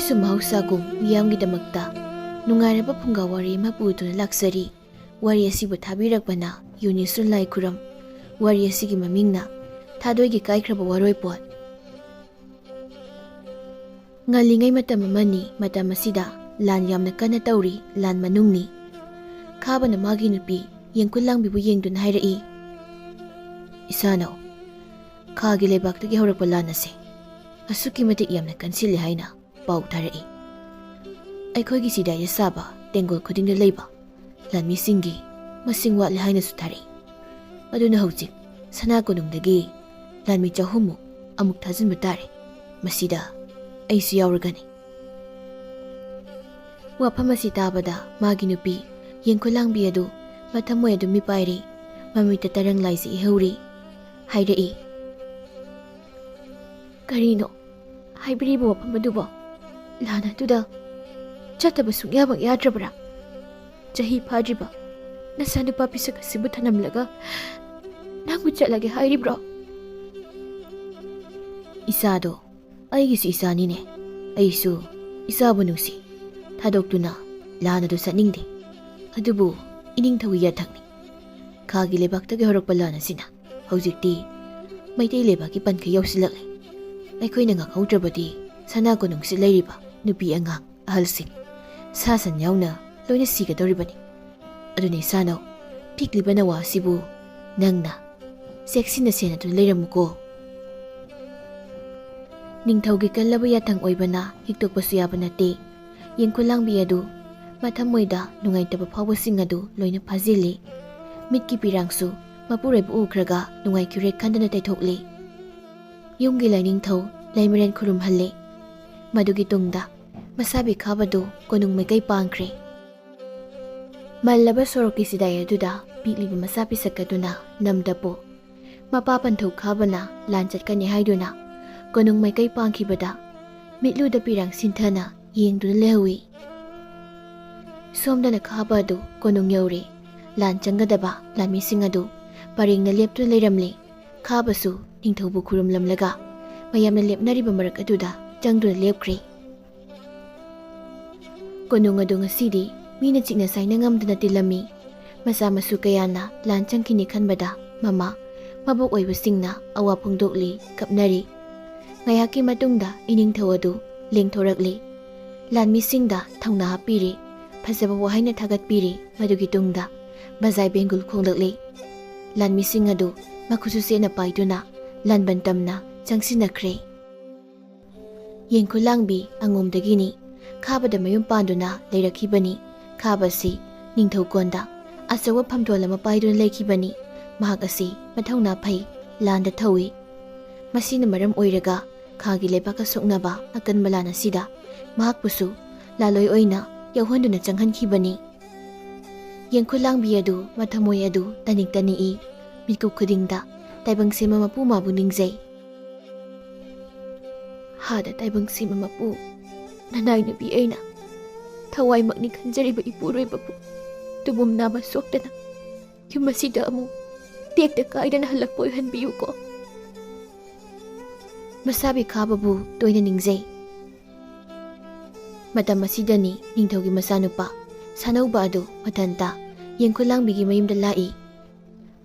ꯑꯩꯁꯨ ꯃꯍꯧꯁꯥꯒꯨꯝ ꯃꯤꯌꯥꯝꯒꯤꯗꯃꯛꯇ ꯅꯨꯡꯉꯥꯏꯔꯕ ꯐꯨꯡꯒꯥ ꯋꯥꯔꯤ ꯑꯃ ꯄꯨꯗꯨꯅ ꯂꯥꯛꯆꯔꯤ. ꯋꯥꯔꯤ ꯑꯁꯤꯕꯨ ꯊꯥꯕꯤꯔꯛꯄꯅ ꯌꯨꯅꯤꯁꯨꯟ ꯂꯥꯏꯈꯨꯔꯝ. ꯋꯥꯔꯤ ꯑꯁꯤꯒꯤ ꯃꯃꯤꯡꯅ ꯊꯥꯗꯣꯏꯒꯤ ꯀꯥꯏꯈ꯭ꯔꯕ ꯋꯥꯔꯣꯏꯄꯣꯠ. ꯉꯜꯂꯤꯉꯩ ꯃꯇꯝ ꯑꯃꯅꯤ. ꯃꯇꯝ ꯑꯁꯤꯗ ꯂꯥꯟ ꯌꯥꯝꯅ ꯀꯟꯅ ꯇꯧꯔꯤ. ꯂꯥꯟ ꯃꯅꯨꯡꯅꯤ. ꯈꯥꯕꯅ ꯃꯥꯒꯤ ꯅꯨꯄꯤ ꯌꯦꯡꯀꯨꯜꯂꯥꯡꯕꯤꯕꯨ ꯌꯦꯡꯗꯨꯅ ꯍꯥꯏꯔꯛꯏ, "ꯏꯁꯥꯅꯧ, ꯈꯥꯒꯤ ꯂꯩꯕꯥꯛꯇꯒꯤ ꯍꯧꯔꯛꯄ ꯂꯥꯟ ꯑꯁꯤ ꯑꯁꯨꯛꯀꯤ ꯃꯇꯤꯛ ꯌꯥꯝꯅ ꯀꯟꯁꯤꯜꯂꯤ ꯍꯥꯏꯅ ꯄꯥꯎ ꯊꯥꯔꯛꯏ. ꯑꯩꯈꯣꯏꯒꯤ ꯁꯤꯗꯥꯏꯗ ꯁꯥꯕ ꯇꯦꯡꯒꯣꯜ ꯈꯨꯗꯤꯡꯗ ꯂꯩꯕ ꯂꯥꯟꯃꯤꯁꯤꯡꯒꯤ ꯃꯁꯤꯡ ꯋꯥꯠꯂꯦ ꯍꯥꯏꯅꯁꯨ ꯊꯥꯔꯛꯏ. ꯑꯗꯨꯅ ꯍꯧꯖꯤꯛ ꯁꯅꯥ ꯀꯣꯅꯨꯡꯗꯒꯤ ꯂꯥꯟꯃꯤ 200ꯃꯨꯛ ꯑꯃꯨꯛ ꯊꯥꯖꯤꯟꯕ ꯇꯥꯔꯦ. ꯃꯁꯤꯗ ꯑꯩꯁꯨ ꯌꯥꯎꯔꯒꯅꯤ." ꯋꯥꯐꯝ ꯑꯁꯤ ꯇꯥꯕꯗ ꯃꯥꯒꯤ ꯅꯨꯄꯤ ꯌꯦꯡꯀꯨꯜꯂꯥꯡꯕꯤ ꯑꯗꯨ ꯃꯊꯃꯣꯏ ꯑꯗꯨ ꯃꯤꯄꯥꯏꯔꯤ. ꯃꯃꯤꯠꯇ ꯇꯔꯪ ꯂꯥꯏꯁꯤ ꯏꯍꯧꯔꯤ. ꯍꯥꯏꯔꯛꯏ, "ꯀꯔꯤꯅꯣ ꯍꯥꯏꯕꯤꯔꯤꯕ ꯋꯥꯐꯝ ꯑꯗꯨꯕꯣ? ꯂꯥꯟ ꯑꯗꯨꯗ ꯆꯠꯇꯕ ꯁꯨꯡꯌꯥꯃꯛ ꯌꯥꯗ꯭ꯔꯕ꯭ꯔꯥ? ꯆꯍꯤ ꯐꯥꯗ꯭ꯔꯤꯕ ꯅꯆꯥꯅꯨꯄꯥ ꯄꯤꯁꯛ ꯑꯁꯤꯕꯨ ꯊꯅꯝꯂꯒ ꯅꯪꯕꯨ ꯆꯠꯂꯒꯦ ꯍꯥꯏꯔꯤꯕ꯭ꯔꯣ?" "ꯏꯆꯥꯗꯣ ꯑꯩꯒꯤꯁꯨ ꯏꯆꯥꯅꯤꯅꯦ. ꯑꯩꯁꯨ ꯏꯆꯥꯕꯨ ꯅꯨꯡꯁꯤ. ꯊꯥꯗꯣꯛꯇꯨꯅ ꯂꯥꯟ ꯑꯗꯨ ꯆꯠꯅꯤꯡꯗꯦ. ꯑꯗꯨꯕꯨ ꯏꯅꯤꯡꯊꯧꯒꯤ ꯌꯥꯊꯪꯅꯤ. ꯈꯥꯒꯤ ꯂꯩꯕꯥꯛꯇꯒꯤ ꯍꯧꯔꯛꯄ ꯂꯥꯟ ꯑꯁꯤꯅ ꯍꯧꯖꯤꯛꯇꯤ ꯃꯩꯇꯩ ꯂꯩꯕꯥꯛꯀꯤ ꯄꯟꯈꯩ ꯌꯧꯁꯤꯜꯂꯛꯂꯦ. ꯑꯩꯈꯣꯏꯅ ꯉꯥꯡꯍꯧꯗ꯭ꯔꯕꯗꯤ ꯁꯅꯥ ꯀꯣꯅꯨꯡꯁꯤ ꯂꯩꯔꯤꯕ ꯅꯨꯄꯤ ꯑꯉꯥꯡ ꯑꯍꯜꯁꯤꯡ ꯁꯥ ꯁꯟ ꯌꯥꯎꯅ ꯂꯣꯏꯅ ꯁꯤꯒꯗꯧꯔꯤꯕꯅꯤ. ꯑꯗꯨꯅ ꯏꯆꯥꯅꯧ, ꯄꯤꯛꯂꯤꯕ ꯅꯋꯥ ꯑꯁꯤꯕꯨ ꯅꯪꯅ ꯆꯦꯛꯁꯤꯟꯅ ꯁꯦꯟꯅꯗꯨꯅ ꯂꯩꯔꯝꯃꯨꯀꯣ." ꯅꯤꯡꯊꯧꯒꯤ ꯀꯜꯂꯕ ꯌꯥꯊꯪ ꯑꯣꯏꯕꯅ ꯍꯤꯛꯇꯣꯛꯄꯁꯨ ꯌꯥꯕ ꯅꯠꯇꯦ. ꯌꯦꯡꯀꯨꯜꯂꯥꯡꯕꯤ ꯑꯗꯨ ꯃꯊꯃꯣꯏꯗ ꯅꯨꯡꯉꯥꯏꯇꯕ ꯐꯥꯎꯕꯁꯤꯡ ꯑꯗꯨ ꯂꯣꯏꯅ ꯐꯥꯖꯤꯜꯂꯤ. ꯃꯤꯠꯀꯤ ꯄꯤꯔꯥꯡꯁꯨ ꯃꯄꯨꯔꯣꯏꯕ ꯎꯈ꯭ꯔꯒ ꯅꯨꯡꯉꯥꯏꯈꯤꯔꯦ ꯈꯟꯗꯅ ꯇꯩꯊꯣꯛꯂꯤ. ꯌꯨꯝꯒꯤ ꯂꯥꯏꯅꯤꯡꯊꯧ ꯂꯩꯃꯔꯦꯟ ꯈꯨꯔꯨꯝꯍꯜꯂꯤ. ꯃꯗꯨꯒꯤ ꯇꯨꯡꯗ ꯃꯁꯥꯕꯤ ꯈꯥꯕꯗꯨ ꯀꯣꯅꯨꯡ ꯃꯥꯏꯀꯩ ꯄꯥꯡꯈ꯭ꯔꯦ. ꯃꯜꯂꯕ ꯁꯣꯔꯣꯛꯀꯤ ꯁꯤꯗꯥꯏ ꯑꯗꯨꯗ ꯄꯤꯛꯂꯤꯕ ꯃꯆꯥ ꯄꯤꯁꯛ ꯑꯗꯨꯅ ꯅꯝꯗꯄꯣ ꯃꯄꯥ ꯄꯟꯊꯧ ꯈꯥꯕꯅ ꯂꯥꯟ ꯆꯠꯀꯅꯤ ꯍꯥꯏꯗꯨꯅ ꯀꯣꯅꯨꯡ ꯃꯥꯏꯀꯩ ꯄꯥꯡꯈꯤꯕꯗ ꯃꯤꯠꯂꯨꯗ ꯄꯤꯔꯥꯡ ꯁꯤꯟꯊꯅ ꯌꯦꯡꯗꯨꯅ ꯂꯩꯍꯧꯏ. ꯁꯣꯝꯗꯅ ꯈꯥꯕ ꯑꯗꯨ ꯀꯣꯅꯨꯡ ꯌꯧꯔꯦ. ꯂꯥꯟ ꯆꯪꯒꯗꯕ ꯂꯥꯟꯃꯤꯁꯤꯡ ꯑꯗꯨ ꯄꯔꯦꯡꯅ ꯂꯦꯞꯇꯨꯅ ꯂꯩꯔꯝꯂꯤ. ꯈꯥꯕꯁꯨ ꯅꯤꯡꯊꯧꯕꯨ ꯈꯨꯔꯨꯝꯂꯝꯂꯒ ꯃꯌꯥꯝꯅ ꯂꯦꯞꯅꯔꯤꯕ ꯃꯔꯛ ꯑꯗꯨꯗ ꯆꯪꯗꯨꯅ ꯂꯦꯞꯈ꯭ꯔꯦ. ꯀꯣꯅꯨꯡ ꯑꯗꯨ ꯉꯁꯤꯗꯤ ꯃꯤꯅ ꯆꯤꯛꯅ ꯆꯥꯏꯅ ꯉꯝꯗꯅ ꯇꯤꯜꯂꯝꯃꯤ. ꯃꯆꯥ ꯃꯁꯨ ꯀꯌꯥꯅ ꯂꯥꯟ ꯆꯪꯈꯤꯅꯤ ꯈꯟꯕꯗ ꯃꯃꯥ ꯃꯕꯣꯛ ꯑꯣꯏꯕꯁꯤꯡꯅ ꯑꯋꯥ ꯐꯣꯡꯗꯣꯛꯂꯤ, ꯀꯞꯅꯔꯤ. ꯉꯥꯏꯍꯥꯛꯀꯤ ꯃꯇꯨꯡꯗ ꯏꯅꯤꯡꯊꯧ ꯑꯗꯨ ꯂꯦꯡꯊꯣꯔꯛꯂꯤ. ꯂꯥꯟꯃꯤꯁꯤꯡꯗ ꯊꯧꯅꯥ ꯍꯥꯞꯄꯤꯔꯤ. ꯐꯖꯕ ꯋꯥꯍꯩꯅ ꯊꯥꯒꯠꯄꯤꯔꯤ. ꯃꯗꯨꯒꯤ ꯇꯨꯡꯗ ꯕꯖꯥꯏ ꯕꯦꯡꯒꯨꯜ ꯈꯣꯡꯂꯛꯂꯤ. ꯂꯥꯟꯃꯤꯁꯤꯡ ꯑꯗꯨ ꯃꯈꯨꯠꯁꯨ ꯆꯦꯠꯅ ꯄꯥꯏꯗꯨꯅ ꯂꯥꯟꯕꯟ ꯇꯝꯅ ꯆꯪꯁꯤꯟꯅꯈ꯭ꯔꯦ. ꯌꯦꯡꯀꯨꯜꯂꯥꯡꯕꯤ ꯑꯉꯣꯝꯗꯒꯤꯅꯤ. ꯈꯥꯕꯗ ꯃꯌꯨꯝ ꯄꯥꯟꯗꯨꯅ ꯂꯩꯔꯛꯈꯤꯕꯅꯤ. ꯈꯥꯕꯁꯤ ꯅꯤꯡꯊꯧꯀꯣꯟꯗ ꯑꯆꯧꯕ ꯐꯝꯗꯣꯜ ꯑꯃ ꯄꯥꯏꯗꯨꯅ ꯂꯩꯈꯤꯕꯅꯤ. ꯃꯍꯥꯛ ꯑꯁꯤ ꯃꯊꯧꯅꯥ ꯐꯩ, ꯂꯥꯟꯗ ꯊꯧꯏ. ꯃꯁꯤꯅ ꯃꯔꯝ ꯑꯣꯏꯔꯒ ꯈꯥꯒꯤ ꯂꯩꯕꯥꯛꯀ ꯁꯣꯛꯅꯕ ꯑꯀꯟꯕ ꯂꯥꯟ ꯑꯁꯤꯗ ꯃꯍꯥꯛꯄꯨꯁꯨ ꯂꯥꯂꯣꯏ ꯑꯣꯏꯅ ꯌꯥꯎꯍꯟꯗꯨꯅ ꯆꯪꯍꯟꯈꯤꯕꯅꯤ. ꯌꯦꯡꯀꯨꯜꯂꯥꯡꯕꯤ ꯑꯗꯨ ꯃꯊꯃꯣꯏ ꯑꯗꯨ ꯇꯅꯤꯛ ꯇꯅꯤꯛꯏ. ꯃꯤꯀꯨꯞ ꯈꯨꯗꯤꯡꯗ ꯇꯥꯏꯕꯪꯁꯤꯃ ꯃꯄꯨ ꯃꯥꯕꯨ ꯅꯤꯡꯖꯩ. "ꯍꯥꯗ ꯇꯥꯏꯕꯪꯁꯤꯃ ꯃꯄꯨ, ꯅꯅꯥꯏ ꯅꯨꯄꯤ ꯑꯩꯅ ꯊꯋꯥꯏꯃꯛꯅꯤ ꯈꯟꯖꯔꯤꯕ ꯏꯄꯨꯔꯣꯏꯕꯕꯨ ꯇꯨꯕꯨꯝ ꯅꯥꯕ ꯁꯣꯛꯇꯅ ꯌꯨꯝ ꯑꯁꯤꯗ ꯑꯃꯨꯛ ꯇꯦꯛꯇ ꯀꯥꯏꯗꯅ ꯍꯜꯂꯛꯄ ꯑꯣꯏꯍꯟꯕꯤꯌꯨꯀꯣ." ꯃꯁꯥꯕꯤ ꯈꯥꯕꯕꯨ ꯇꯣꯏꯅ ꯅꯤꯡꯖꯩ. ꯃꯇꯝ ꯑꯁꯤꯗꯅꯤ ꯅꯤꯡꯊꯧꯒꯤ ꯃꯆꯥꯅꯨꯄꯥ ꯁꯥꯅꯧꯕ ꯑꯗꯨ ꯃꯊꯟꯇ ꯌꯦꯡꯀꯨꯜꯂꯥꯡꯕꯤꯒꯤ ꯃꯌꯨꯝꯗ ꯂꯥꯛꯏ.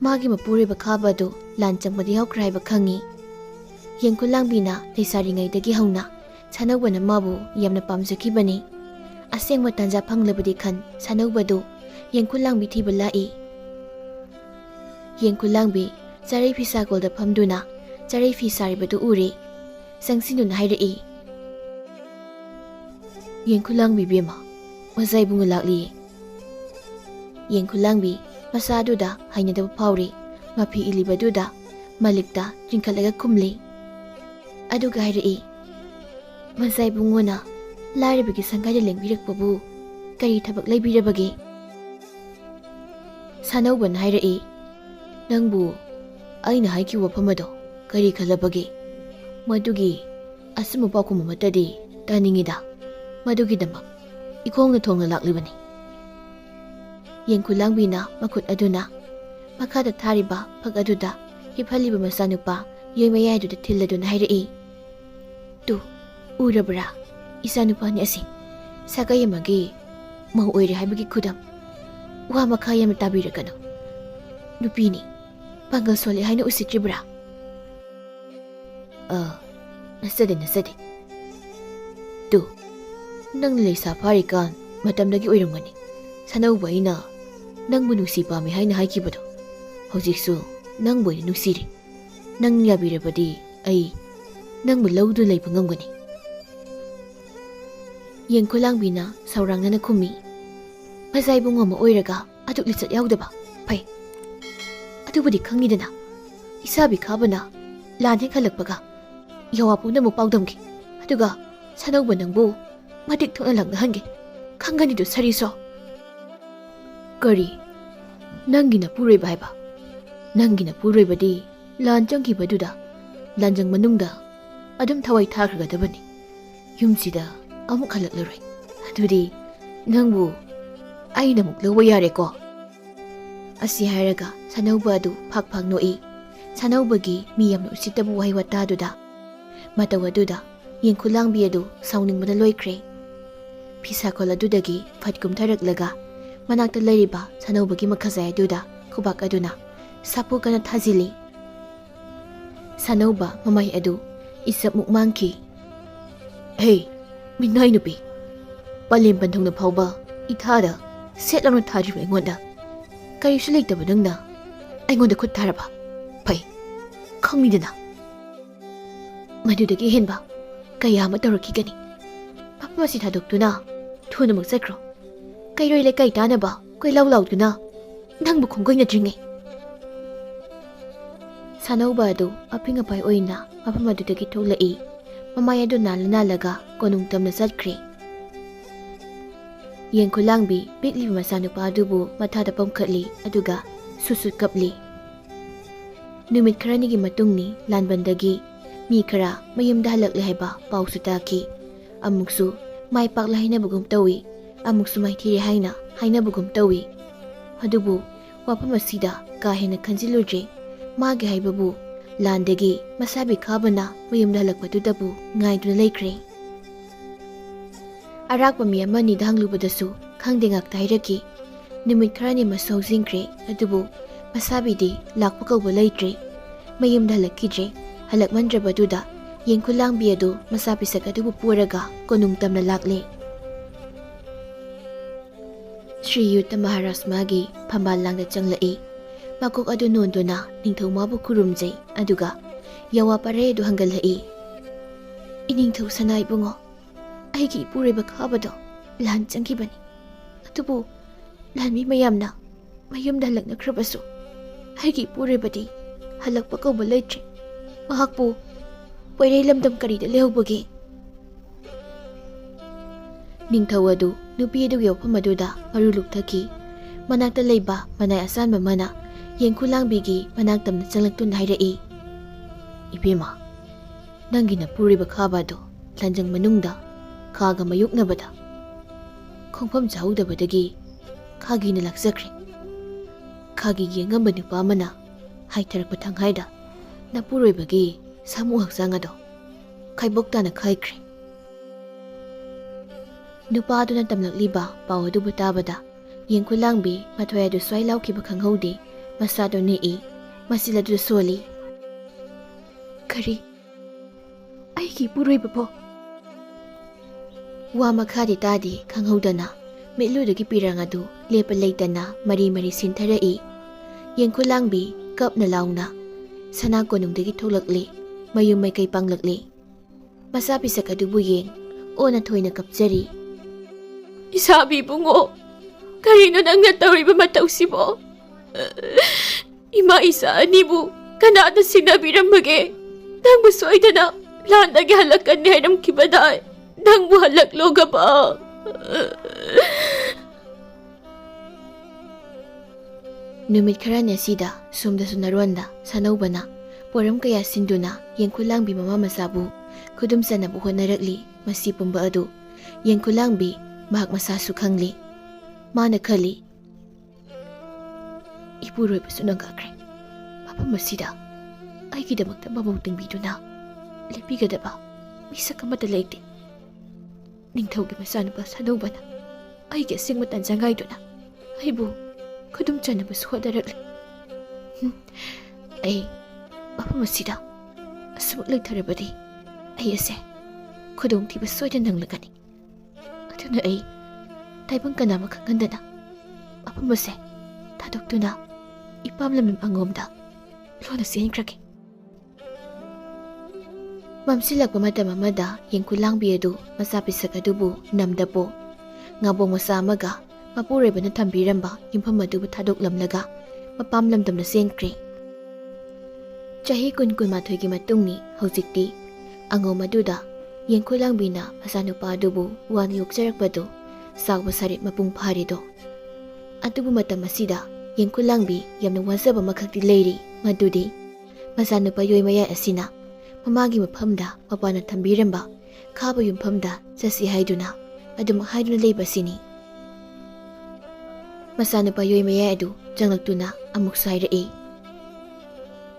ꯃꯥꯒꯤ ꯃꯄꯨꯔꯣꯏꯕ ꯈꯥꯕ ꯑꯗꯨ ꯂꯥꯟ ꯆꯪꯕꯗ ꯌꯥꯎꯈ꯭ꯔꯦ ꯍꯥꯏꯕ ꯈꯪꯏ. ꯌꯦꯡꯀꯨꯜꯂꯥꯡꯕꯤꯅ ꯂꯩꯁꯥꯔꯤꯉꯩꯗꯒꯤ ꯍꯧꯅ ꯁꯥꯅꯧꯕꯅ ꯃꯥꯕꯨ ꯌꯥꯝꯅ ꯄꯥꯝꯖꯈꯤꯕꯅꯤ. ꯑꯁꯦꯡꯕ ꯇꯥꯟꯖꯥ ꯐꯪꯂꯕꯗꯤ ꯈꯟ ꯁꯥꯅꯧꯕꯗꯨ ꯌꯦꯡꯀꯨꯜꯂꯥꯡꯕꯤ ꯊꯤꯕ ꯂꯥꯛꯏ. ꯌꯦꯡꯀꯨꯜꯂꯥꯡꯕꯤ ꯆꯔꯩ ꯐꯤꯁꯥꯒꯣꯜꯗ ꯐꯝꯗꯨꯅ ꯆꯔꯩ ꯐꯤ ꯁꯥꯔꯤꯕꯗꯨ ꯎꯔꯦ. ꯆꯪꯁꯤꯟꯗꯨꯅ ꯍꯥꯏꯔꯛꯏ, "ꯌꯦꯡꯀꯨꯜꯂꯥꯡꯕꯤ ꯕꯦꯝꯃ, ꯑꯣꯖꯥ ꯏꯕꯨꯡꯉꯣ ꯂꯥꯛꯂꯤꯌꯦ." ꯌꯦꯡꯀꯨꯜꯂꯥꯡꯕꯤ ꯃꯆꯥꯗꯨꯗ ꯍꯩꯅꯗꯕ ꯐꯥꯎꯔꯤ. ꯃꯐꯤ ꯏꯜꯂꯤꯕꯗꯨꯗ ꯃꯂꯤꯛꯇ ꯆꯤꯡꯈꯠꯂꯒ ꯈꯨꯝꯂꯤ. ꯑꯗꯨꯒ ꯍꯥꯏꯔꯛꯏ, "ꯃꯆꯥ ꯏꯕꯨꯡꯉꯣꯅ ꯂꯥꯏꯔꯕꯒꯤ ꯁꯪꯒꯥꯏꯗ ꯂꯦꯡꯕꯤꯔꯛꯄꯕꯨ ꯀꯔꯤ ꯊꯕꯛ ꯂꯩꯕꯤꯔꯕꯒꯦ?" ꯁꯥꯅꯧꯕꯅ ꯍꯥꯏꯔꯛꯏ, "ꯅꯪꯕꯨ ꯑꯩꯅ ꯍꯥꯏꯈꯤꯕ ꯋꯥꯐꯝ ꯑꯗꯣ ꯀꯔꯤ ꯈꯜꯂꯕꯒꯦ? ꯃꯗꯨꯒꯤ ꯑꯆꯨꯝꯕ ꯄꯥꯎꯈꯨꯝ ꯑꯃꯠꯇꯗꯤ ꯇꯥꯅꯤꯡꯉꯤꯗ. ꯃꯗꯨꯒꯤꯗꯃꯛ ꯏꯈꯣꯡꯅ ꯊꯣꯡꯅ ꯂꯥꯛꯂꯤꯕꯅꯤ." ꯌꯦꯡꯀꯨꯜꯂꯥꯡꯕꯤꯅ ꯃꯈꯨꯠ ꯑꯗꯨꯅ ꯃꯈꯥꯗ ꯊꯥꯔꯤꯕ ꯐꯛ ꯑꯗꯨꯗ ꯍꯤꯞꯍꯜꯂꯤꯕ ꯃꯆꯥꯅꯨꯄꯥ ꯌꯣꯏ ꯃꯌꯥꯏꯗꯨꯗ ꯊꯤꯜꯂꯗꯨꯅ ꯍꯥꯏꯔꯛꯏ, "two ꯎꯔꯕ꯭ꯔꯥ? Isanupani asi sagai amagi mau oire haibagi khudam wa makha yam tabirakano nupini pangal sole haina usitribra nasade tu nang leisa farikan matamdagi oirumgani sanauba ina nangbu nusi pame haina haikibado hojiksu nangbu nusiri nang yabirabadi ai nangbu laudu leiba ngamgani Yengkulangbina saurangna khumi mazai bungo ma oiraga aduk lichat yaudaba pai adubudi khangidana isabi khabana lane khalakpaga yawa puna mu paudamgi aduga sanauba nangbu madik thona langna hange khangani du sariso kari nangina puroi baiba nangina puroi badi lan changki baduda lanjang manungda adum thawai thakhraga dabani yumsida amuk halaklaroi adudi nangbu aina muk lawa yare ko asi hairaga sanauba adu phak noi sanaubagi mi yamna usitabu wai wata duda matawaduda yengkulangbia adu sauningmana loikre pisa kola dudagi phatkum tharaklaga manakta lairiba sanaubagi makhazai aduda khubak aduna sapu kana thazili sanauba mamai adu isap mukmangki hey minai nupi palem banthongna phauba ithada setlangna thariba engonda karisu leitaba nangna aingonda khut tharaba pai khangmidana madudagi henba kaya ma tawrakigani papa si thadoktuna thuna mak sakro kairoi le kai tanaba koi lauduna nangbu khonggoina dringe sanauba adu apinga pai oina papa madudagi tholai mamaya do nalalaga konung tamna satkre yengkulangbi bigli masanupa adubu mathada pamkhatli aduga susut kapli numit kharanigi matungni lanbandagi mi khara mayumda halakle haiba pausu taki amuksu mai pakla haina bugum tawi amuksu mai thire haina bugum tawi adubu wapam asida ka hena khanjiluje mage haibabu landagi masabi khabana mayumda halakpatudabu ngaiduna leikre arakpa mi amani danglubadasu khangdengak tairaki numit kharani masau jingkre adubu masabi di lakpa kauba leitre mayumda halakidre halakmandrabaduda yengkulangbi adu masabi sakadubu puraga konung tamna lakle Sri Yuta Maharaj magi phambalangda changlai makok adu nonduna ningthau mabu kurumjai aduga yawa pare du hangalai iningthau sanai bungo aigi pureba khabado lan changkibani atubu lanmi mayamna mayumda halakna khrabasu aigi purebadi halakpa ko balaitre mahakpu poirei lamdam karida lehubagi ningthau adu nupi adu yawpham aduda maruluk thaki manakta leiba manai asan mana yengkulangbi manaktamna changlaktu nairai ibema nangina puriba khabado lanjang manungda khaga mayuknabada khongpham jaudabadagi khagina lakjakre khagi yengamba nupa mana haitharakpa thanghaida napuroibagi samu hakjangado khaiboktana khaikre nupa aduna tamlakliba pawadu butabada yengkulangbi mathoi adu swai laukiba khanghaude masado nei masiladu soli kari aigi puroiba po wa makhadi tadi khanghaudana meludagi pirang adu lepa leitana mari sintharai yengkulangbi kapna launa sana konungdagi tholakli mayum mai kai panglakli masapi sakadubu yeng ona thoina kapjari isabi bungo karino nangna tawriba matausibo ima isa anibu kanada sinabiramage nangbu soidana landagi halakan ni haram kibadai nangbu halakloga ba numit kharani asida sumda sunaronda sanaubana poram kaya sinduna yengkulangbi mama masabu khudum sanabu honarakli masi pumba adu yengkulangbi mahak masasu khangli mana khali ipuroi basunang kakre papa masida aigidamagta mabau tingbiduna lepigadaba misa kamata leite ꯅꯤꯡꯊꯧꯒꯤ ꯃꯆꯥꯅꯨꯄꯥ ꯁꯥꯅꯧꯕꯅ ꯑꯩꯒꯤ ꯑꯁꯦꯡꯕ ꯇꯥꯟꯖꯥ ꯉꯥꯏꯗꯨꯅ ꯑꯩꯕꯨ ꯈꯨꯗꯨꯝ ꯆꯟꯅꯕꯁꯨ ꯍꯣꯠꯅꯔꯛꯂꯤ꯫ ꯑꯩ ꯃꯐꯝ ꯑꯁꯤꯗ ꯑꯁꯨꯃꯛ ꯂꯩꯊꯔꯕꯗꯤ ꯑꯩ ꯑꯁꯦ ꯈꯨꯗꯣꯡꯊꯤꯕ ꯁꯣꯏꯗꯅ ꯅꯪꯂꯒꯅꯤ꯫ ꯑꯗꯨꯅ ꯑꯩ ꯇꯥꯏꯕꯪ ꯀꯅꯥꯃ ꯈꯪꯍꯟꯗꯅ ꯃꯐꯝ ꯑꯁꯦ ꯊꯥꯗꯣꯛꯇꯨꯅ ꯏꯄꯥꯝ ꯂꯝꯗꯝ ꯑꯉꯣꯝꯗ ꯂꯣꯟꯅ ꯆꯦꯟꯈ꯭ꯔꯒꯦ꯫ ꯃꯝꯁꯤꯜꯂꯛꯄ ꯃꯇꯝ ꯑꯃꯗ ꯌꯦꯡꯈꯨꯂꯥꯡꯕꯤ ꯑꯗꯨ ꯃꯆꯥ ꯄꯤꯁꯛ ꯑꯗꯨꯕꯨ ꯅꯝꯗꯄꯣ ꯉꯥꯕꯣꯡ ꯃꯆꯥ ꯑꯃꯒ ꯃꯄꯨꯔꯣꯏꯕꯅ ꯊꯝꯕꯤꯔꯝꯕ ꯌꯨꯝꯐꯝ ꯑꯗꯨꯕꯨ ꯊꯥꯗꯣꯛꯂꯝꯂꯒ ꯃꯄꯥꯝ ꯂꯝꯗꯝꯗ ꯆꯦꯟꯈ꯭ꯔꯦ꯫ ꯆꯍꯤ 12-12ꯒꯤ ꯃꯇꯨꯡꯅꯤ ꯍꯧꯖꯤꯛꯇꯤ ꯑꯉꯣꯝ ꯑꯗꯨꯗ ꯌꯦꯡꯈꯨꯂꯥꯡꯕꯤꯅ ꯃꯆꯥꯅꯨꯄꯥ ꯑꯗꯨꯕꯨ ꯋꯥꯅ ꯌꯣꯛꯆꯔꯛꯄꯗꯨ ꯆꯥꯎꯕ ꯁꯔꯦꯞ ꯃꯄꯨꯡ ꯐꯥꯔꯤꯗꯣ꯫ ꯑꯗꯨꯕꯨ ꯃꯇꯝ ꯑꯁꯤꯗ ꯌꯦꯡꯈꯨꯂꯥꯡꯕꯤ ꯌꯥꯝꯅ ꯋꯥꯖꯕ ꯑꯃꯈꯛꯇꯤ ꯂꯩꯔꯤ, ꯃꯗꯨꯗꯤ ꯃꯆꯥꯅꯨꯄꯥ ꯌꯣꯏꯃꯌꯥꯏ ꯑꯁꯤꯅ ꯃꯃꯥꯒꯤ ꯃꯐꯝꯗ ꯃꯄꯥꯅ ꯊꯝꯕꯤꯔꯝꯕ ꯈꯥꯕ ꯌꯨꯝꯐꯝꯗ ꯆꯠꯁꯤ ꯍꯥꯏꯗꯨꯅ ꯑꯗꯨꯝ ꯍꯥꯏꯗꯨꯅ ꯂꯩꯕ ꯑꯁꯤꯅꯤ꯫ ꯃꯆꯥꯅꯨꯄꯥ ꯌꯣꯏꯃꯌꯥꯏ ꯑꯗꯨ ꯆꯪꯂꯛꯇꯨꯅ ꯑꯃꯨꯛꯁꯨ ꯍꯥꯏꯔꯛꯏ,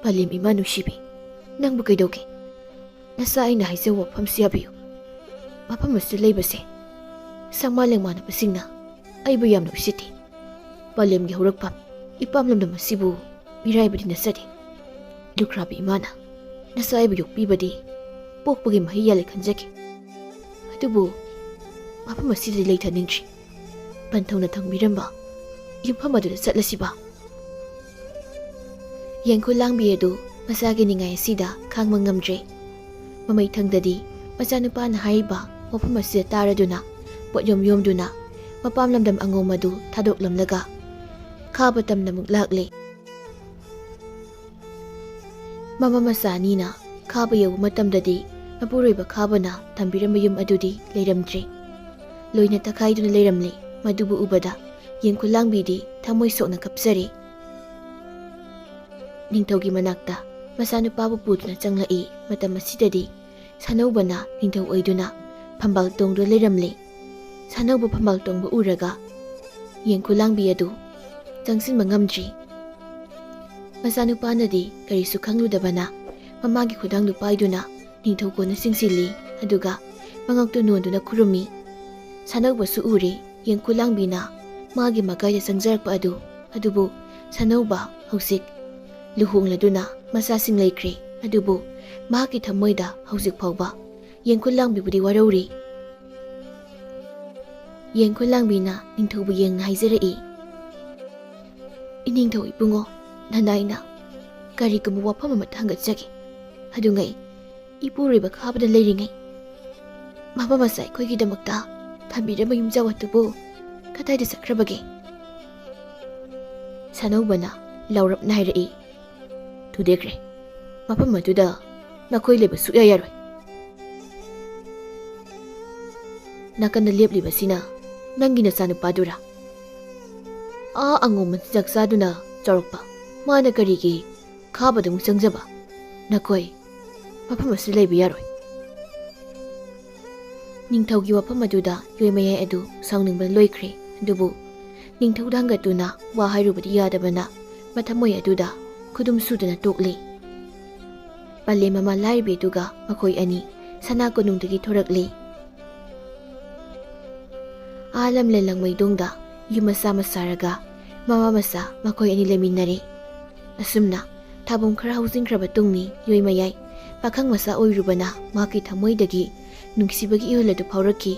ꯄꯂꯦꯝ ꯏꯃꯥ ꯅꯨꯡꯁꯤꯕꯤ, ꯅꯪꯕꯨ ꯀꯩꯗꯧꯒꯦ? ꯅꯆꯥ ꯑꯩꯅ ꯍꯥꯏꯖꯕ ꯋꯥꯐꯝꯁꯤ ꯌꯥꯕꯤꯌꯨ꯫ ꯃꯐꯝ ꯑꯁꯤꯗ ꯂꯩꯕꯁꯦ ꯁꯪꯃꯥ ꯂꯦꯡꯃꯥꯟꯅꯕꯁꯤꯡꯅ ꯑꯩꯕꯨ ꯌꯥꯝꯅ ꯎꯁꯤꯠꯇꯦ꯫ ꯄꯂꯦꯝꯒꯤ ꯍꯧꯔꯛꯐꯝ ꯏꯄꯥꯝ ꯂꯝꯗꯝ ꯑꯁꯤꯕꯨ ꯃꯤꯔꯥꯏꯕꯗꯤ ꯅꯠꯆꯗꯦ꯫ ꯂꯨꯈ꯭ꯔꯥꯕꯤ ꯏꯃꯥꯅ ꯅꯆꯥ ꯑꯩꯕꯨ ꯌꯣꯛꯄꯤꯕꯗꯤ ꯄꯣꯛꯄꯒꯤ ꯃꯍꯩ ꯌꯥꯜꯂꯦ ꯈꯟꯖꯈꯤ꯫ ꯑꯗꯨꯕꯨ ꯃꯐꯝ ꯑꯁꯤꯗꯗꯤ ꯂꯩꯊꯅꯤꯡꯗ꯭ꯔꯤ꯫ ꯄꯟꯊꯧꯅ ꯊꯝꯕꯤꯔꯝꯕ ꯌꯨꯝꯐꯝ ꯑꯗꯨꯗ ꯆꯠꯂꯁꯤꯕ? ꯌꯦꯡꯈꯨꯂꯥꯡꯕꯤ ꯑꯗꯨ ꯃꯆꯥꯒꯤ ꯅꯤꯡꯉꯥꯏ ꯑꯁꯤꯗ ꯈꯥꯡꯕ ꯉꯝꯗ꯭ꯔꯦ꯫ ꯃꯃꯩꯊꯪꯗꯗꯤ ꯃꯆꯥꯅꯨꯄꯥꯅ ꯍꯥꯏꯔꯤꯕ ꯋꯥꯐꯝ ꯑꯁꯤꯗ ꯇꯥꯔꯗꯨꯅ ꯄꯣꯠꯌꯣꯝ ꯌꯣꯝꯗꯨꯅ ꯃꯄꯥꯝ ꯂꯝꯗꯝ ꯑꯉꯣꯝ ꯑꯗꯨ ꯊꯥꯗꯣꯛꯂꯝꯂꯒ ꯈꯥꯕ ꯇꯝꯅ ꯑꯃꯨꯛ ꯂꯥꯛꯂꯦ꯫ ꯃꯃꯥ ꯃꯆꯥ ꯑꯅꯤꯅ ꯈꯥꯕ ꯌꯧꯕ ꯃꯇꯝꯗꯗꯤ ꯃꯄꯨꯔꯣꯏꯕ ꯈꯥꯕꯅ ꯊꯝꯕꯤꯔꯝꯕ ꯌꯨꯝ ꯑꯗꯨꯗꯤ ꯂꯩꯔꯝꯗ꯭ꯔꯦ, ꯂꯣꯏꯅ ꯇꯛꯈꯥꯏꯗꯨꯅ ꯂꯩꯔꯝꯂꯦ꯫ ꯃꯗꯨꯕꯨ ꯎꯕꯗ ꯌꯦꯡꯈꯨꯂꯥꯡꯕꯤꯗꯤ ꯊꯃꯣꯏ ꯁꯣꯛꯅ ꯀꯞꯆꯔꯦ꯫ ꯅꯤꯡꯊꯧꯒꯤ ꯃꯅꯥꯛꯇ ꯃꯆꯥꯅꯨꯄꯥꯕꯨ ꯄꯨꯗꯨꯅ ꯆꯪꯂꯛꯏ꯫ ꯃꯇꯝ ꯑꯁꯤꯗꯗꯤ ꯁꯥꯅꯧꯕꯅ ꯅꯤꯡꯊꯧ ꯑꯣꯏꯗꯨꯅ ꯐꯝꯕꯥꯜ ꯇꯣꯡꯗꯨꯅ ꯂꯩꯔꯝꯂꯦ꯫ ꯁꯥꯅꯧꯕ ꯐꯝꯕꯥꯜ ꯇꯣꯡꯕ ꯎꯔꯒ ꯌꯦꯡꯈꯨꯂꯥꯡꯕꯤ ꯑꯗꯨ ꯆꯪꯁꯤꯟꯕ ꯉꯝꯗ꯭ꯔꯤ꯫ ꯃꯆꯥꯅꯨꯄꯥꯅꯗꯤ ꯀꯔꯤꯁꯨ ꯈꯪꯂꯨꯗꯕꯅ ꯃꯃꯥꯒꯤ ꯈꯨꯗꯥꯡꯗꯨ ꯄꯥꯏꯗꯨꯅ ꯅꯤꯡꯊꯧ ꯀꯣꯟꯅ ꯆꯤꯡꯁꯤꯜꯂꯤ, ꯑꯗꯨꯒ ꯃꯉꯛꯇꯨ ꯅꯣꯟꯗꯨꯅ ꯈꯨꯔꯨꯝꯃꯤ꯫ ꯁꯥꯅꯧꯕꯁꯨ ꯎꯔꯦ ꯌꯦꯡꯈꯨꯂꯥꯡꯕꯤꯅ ꯃꯥꯒꯤ ꯃꯀꯥꯏꯗ ꯆꯪꯖꯔꯛꯄ ꯑꯗꯨ꯫ ꯑꯗꯨꯕꯨ ꯁꯥꯅꯧꯕ ꯍꯧꯖꯤꯛ ꯂꯨꯍꯣꯡꯂꯗꯨꯅ ꯃꯆꯥꯁꯤꯡ ꯂꯩꯈ꯭ꯔꯦ꯫ ꯑꯗꯨꯕꯨ ꯃꯍꯥꯛꯀꯤ ꯊꯃꯣꯏꯗ ꯍꯧꯖꯤꯛ ꯐꯥꯎꯕ ꯌꯦꯡꯈꯨꯂꯥꯡꯕꯤꯕꯨꯗꯤ ꯋꯥꯔꯧꯔꯤ꯫ ꯌꯦꯡꯈꯨꯂꯥꯡꯕꯤꯅ ꯅꯤꯡꯊꯧꯕꯨ ꯌꯦꯡꯅ ꯍꯥꯏꯖꯔꯛꯏ, ꯏꯅꯤꯡꯊꯧ ꯏꯕꯨꯡꯉꯣ, ꯅꯅꯥꯏꯅ ꯀꯔꯤꯒꯨꯝꯕ ꯋꯥꯐꯝ ꯑꯃ ꯊꯥꯡꯒꯠꯆꯒꯦ꯫ ꯑꯗꯨꯉꯩ ꯏꯄꯨꯔꯣꯏꯕ ꯈꯥꯕꯗ ꯂꯩꯔꯤꯉꯩ ꯃꯃꯥ ꯃꯆꯥ ꯑꯩꯈꯣꯏꯒꯤꯗꯃꯛꯇ ꯊꯝꯕꯤꯔꯝꯕ ꯌꯨꯝꯖꯥꯎ ꯑꯗꯨꯕꯨ ꯀꯗꯥꯏꯗ ꯆꯠꯈ꯭ꯔꯕꯒꯦ? ꯁꯥꯅꯧꯕꯅ ꯂꯥꯎꯔꯞꯅ ꯍꯥꯏꯔꯛꯏ, ꯊꯨꯗꯦꯛꯈ꯭ꯔꯦ꯫ ꯃꯐꯝ ꯑꯗꯨꯗ ꯅꯈꯣꯏ ꯂꯩꯕ ꯁꯨꯛꯌꯥ ꯌꯥꯔꯣꯏ꯫ ꯅꯥꯀꯟꯗ ꯂꯦꯞꯂꯤꯕꯁꯤꯅ ꯅꯪꯒꯤ ꯅꯆꯥꯅꯨꯄꯥꯗꯨꯔꯥ? ꯑꯉꯣꯝ ꯃꯆꯤꯟꯖꯥꯛ ꯆꯥꯗꯨꯅ ꯆꯥꯎꯔꯛꯄ ꯃꯥꯅ ꯀꯔꯤꯒꯤ ꯈꯥꯕꯗ ꯑꯃꯨꯛ ꯆꯪꯖꯕ? ꯅꯈꯣꯏ ꯃꯐꯝ ꯑꯁꯤꯗ ꯂꯩꯕ ꯌꯥꯔꯣꯏ꯫ ꯅꯤꯡꯊꯧꯒꯤ ꯋꯥꯐꯝ ꯑꯗꯨꯗ ꯌꯣꯏꯃꯌꯥꯏ ꯑꯗꯨ ꯁꯥꯎꯅꯤꯡꯕꯅ ꯂꯣꯏꯈ꯭ꯔꯦ꯫ ꯑꯗꯨꯕꯨ ꯅꯤꯡꯊꯧꯗ ꯍꯪꯒꯠꯇꯨꯅ ꯋꯥ ꯍꯥꯏꯔꯨꯕꯗꯤ ꯌꯥꯗꯕꯅ ꯃꯊꯃꯣꯏ ꯑꯗꯨꯗ ꯈꯨꯗꯨꯝ ꯁꯨꯗꯨꯅ ꯇꯣꯛꯂꯤ꯫ ꯄꯂꯦꯝ ꯃꯃꯥ ꯂꯥꯏꯔꯕꯤ ꯑꯗꯨꯒ ꯃꯈꯣꯏ ꯑꯅꯤ ꯁꯅꯥ ꯀꯣꯅꯨꯡꯗꯒꯤ ꯊꯣꯔꯛꯂꯤ꯫ ꯂꯝꯂꯦꯟ ꯂꯪꯃꯩꯗꯣꯡꯗ ꯌꯨꯝ ꯃꯆꯥ ꯑꯃ ꯁꯥꯔꯒ ꯃꯃꯥ ꯃꯆꯥ ꯃꯈꯣꯏ ꯑꯅꯤ ꯂꯩꯃꯤꯟꯅꯔꯦ꯫ ꯑꯁꯨꯝꯅ ꯊꯥꯕꯝ ꯈꯔ ꯍꯧꯖꯤꯟꯈ꯭ꯔꯕ ꯇꯨꯡꯅꯤ ꯌꯣꯏꯃꯌꯥꯏ ꯄꯥꯈꯪ ꯃꯆꯥ ꯑꯣꯏꯔꯨꯕꯅ ꯃꯍꯥꯛꯀꯤ ꯊꯃꯣꯏꯗꯒꯤ ꯅꯨꯡꯁꯤꯕꯒꯤ ꯏꯍꯨꯜ ꯑꯗꯨ ꯐꯥꯎꯔꯛꯈꯤ꯫